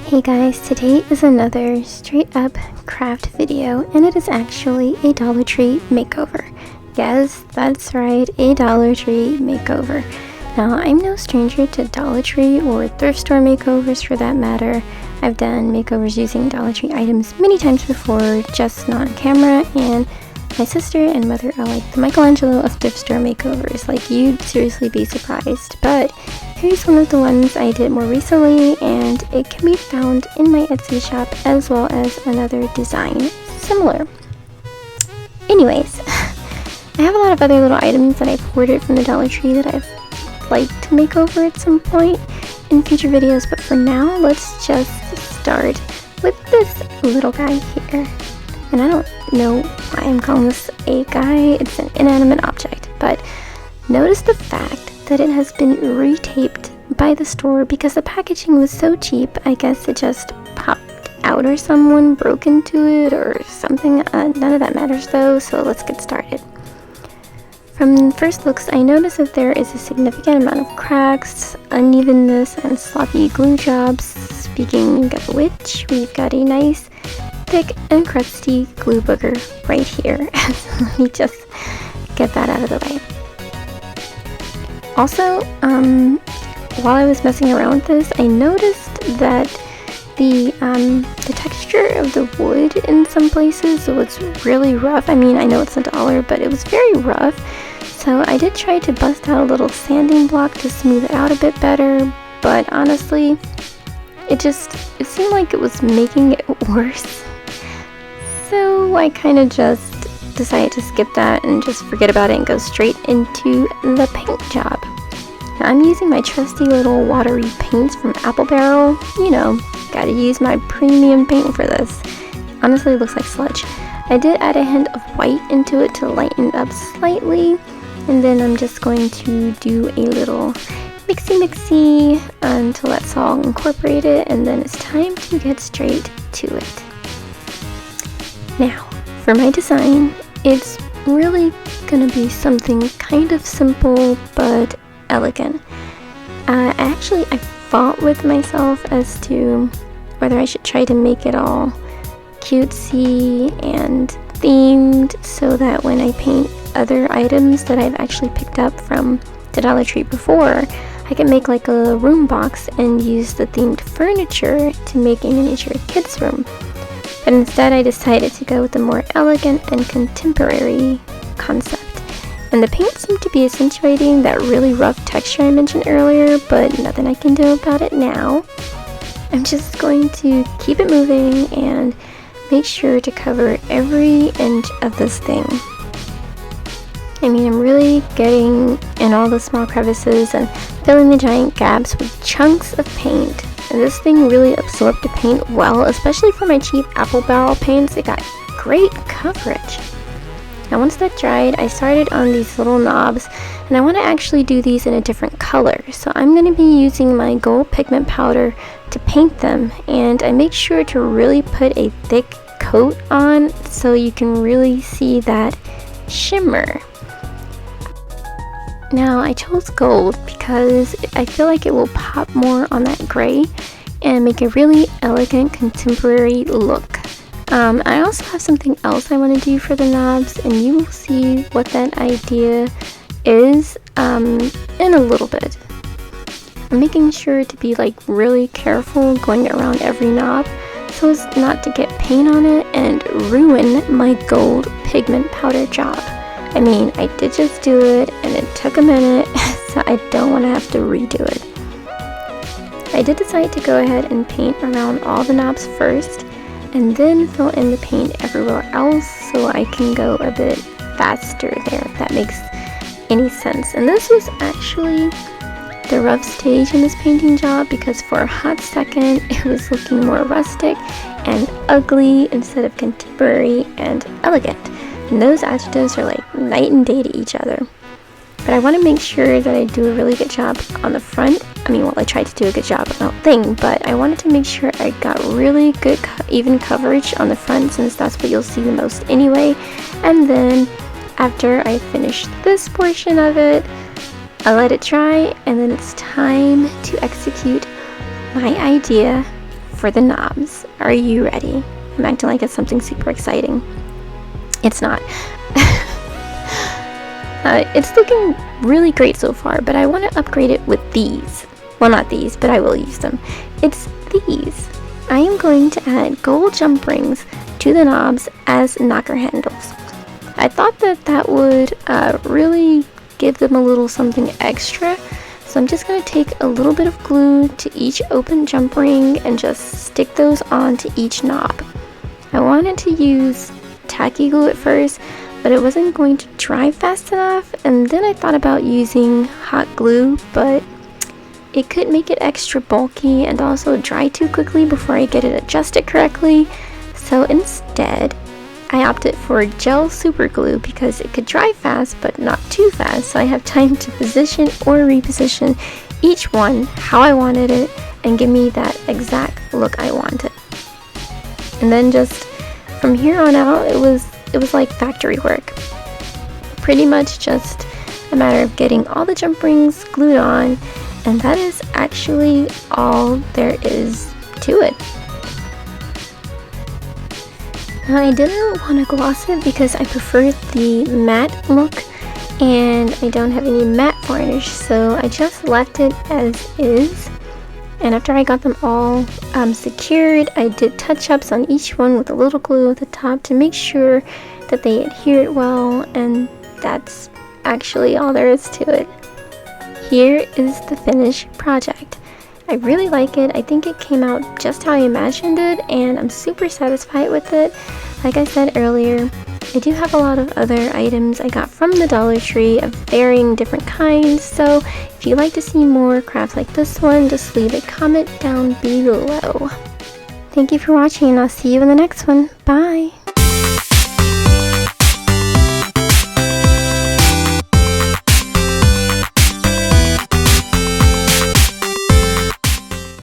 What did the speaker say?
Hey guys, today is another straight up craft video, and it is actually a Dollar Tree makeover. Yes, that's right, a Dollar Tree makeover. Now, I'm no stranger to Dollar Tree or thrift store makeovers for that matter. I've done makeovers using Dollar Tree items many times before, just not on camera, and my sister and mother are like the Michelangelo of thrift store makeovers. Like, you'd seriously be surprised. But here's one of the ones I did more recently, and it can be found in my Etsy shop as well as another design similar. Anyways, I have a lot of other little items that I've ordered from the Dollar Tree that I've liked to make over at some point in future videos, but for now, let's just start with this little guy here. And I don't know why I'm calling this a guy, it's an inanimate object, but notice the fact that it has been retaped by the store because the packaging was so cheap. I guess it just popped out or someone broke into it or something. None of that matters though, so let's get started. From first looks, I notice that there is a significant amount of cracks, unevenness, and sloppy glue jobs. Speaking of which, we've got a nice thick and crusty glue booger right here. So let me just get that out of the way. Also, while I was messing around with this, I noticed that the texture of the wood in some places was really rough. I mean, I know it's $1, but it was very rough. So I did try to bust out a little sanding block to smooth it out a bit better, but honestly, it seemed like it was making it worse. So I kind of just decided to skip that and just forget about it and go straight into the paint job. Now, I'm using my trusty little watery paints from Apple Barrel. You know, gotta use my premium paint for this. Honestly, it looks like sludge. I did add a hint of white into it to lighten it up slightly, and then I'm just going to do a little mixy until that's all incorporated, and then it's time to get straight to it. Now, for my design, it's really gonna be something kind of simple but elegant. I fought with myself as to whether I should try to make it all cutesy and themed so that when I paint other items that I've actually picked up from the Dollar Tree before, I can make like a room box and use the themed furniture to make a miniature kids room. But instead I decided to go with a more elegant and contemporary concept. And the paint seemed to be accentuating that really rough texture I mentioned earlier, but nothing I can do about it now. I'm just going to keep it moving and make sure to cover every inch of this thing. I mean, I'm really getting in all the small crevices and filling the giant gaps with chunks of paint. And this thing really absorbed the paint well, especially for my cheap Apple Barrel paints. It got great coverage. Now once that dried, I started on these little knobs, and I want to actually do these in a different color. So I'm going to be using my gold pigment powder to paint them, and I make sure to really put a thick coat on so you can really see that shimmer. Now I chose gold because I feel like it will pop more on that gray and make a really elegant contemporary look. I also have something else I want to do for the knobs, and you will see what that idea is in a little bit. I'm making sure to be like really careful going around every knob so as not to get paint on it and ruin my gold pigment powder job. I mean, I did just do it and it took a minute, so I don't want to have to redo it. I did decide to go ahead and paint around all the knobs first and then fill in the paint everywhere else so I can go a bit faster there, if that makes any sense. And this was actually the rough stage in this painting job because for a hot second it was looking more rustic and ugly instead of contemporary and elegant. And those adjectives are like night and day to each other. But I want to make sure that I do a really good job on the front. I mean, well, I tried to do a good job on the whole thing, but I wanted to make sure I got really good even coverage on the front, since that's what you'll see the most anyway. And then after I finish this portion of it, I let it dry, and then it's time to execute my idea for the knobs. Are you ready? I'm acting like it's something super exciting. It's not. It's looking really great so far, but I want to upgrade it with these. Well, not these, but I will use them. It's these. I am going to add gold jump rings to the knobs as knocker handles. I thought that would really give them a little something extra. So I'm just going to take a little bit of glue to each open jump ring and just stick those onto each knob. I wanted to use tacky glue at first, but it wasn't going to dry fast enough, and then I thought about using hot glue, but it could make it extra bulky and also dry too quickly before I get it adjusted correctly. So instead, I opted for gel super glue because it could dry fast but not too fast, so I have time to position or reposition each one how I wanted it and give me that exact look I wanted. And then just from here on out, it was like factory work. Pretty much just a matter of getting all the jump rings glued on, and that is actually all there is to it. I didn't want to gloss it because I prefer the matte look and I don't have any matte varnish, so I just left it as is. And after I got them all secured, I did touch-ups on each one with a little glue at the top to make sure that they adhered well, and that's actually all there is to it. Here is the finished project. I really like it. I think it came out just how I imagined it, and I'm super satisfied with it. Like I said earlier, I do have a lot of other items I got from the Dollar Tree of varying different kinds, so if you'd like to see more crafts like this one, just leave a comment down below. Thank you for watching, and I'll see you in the next one. Bye!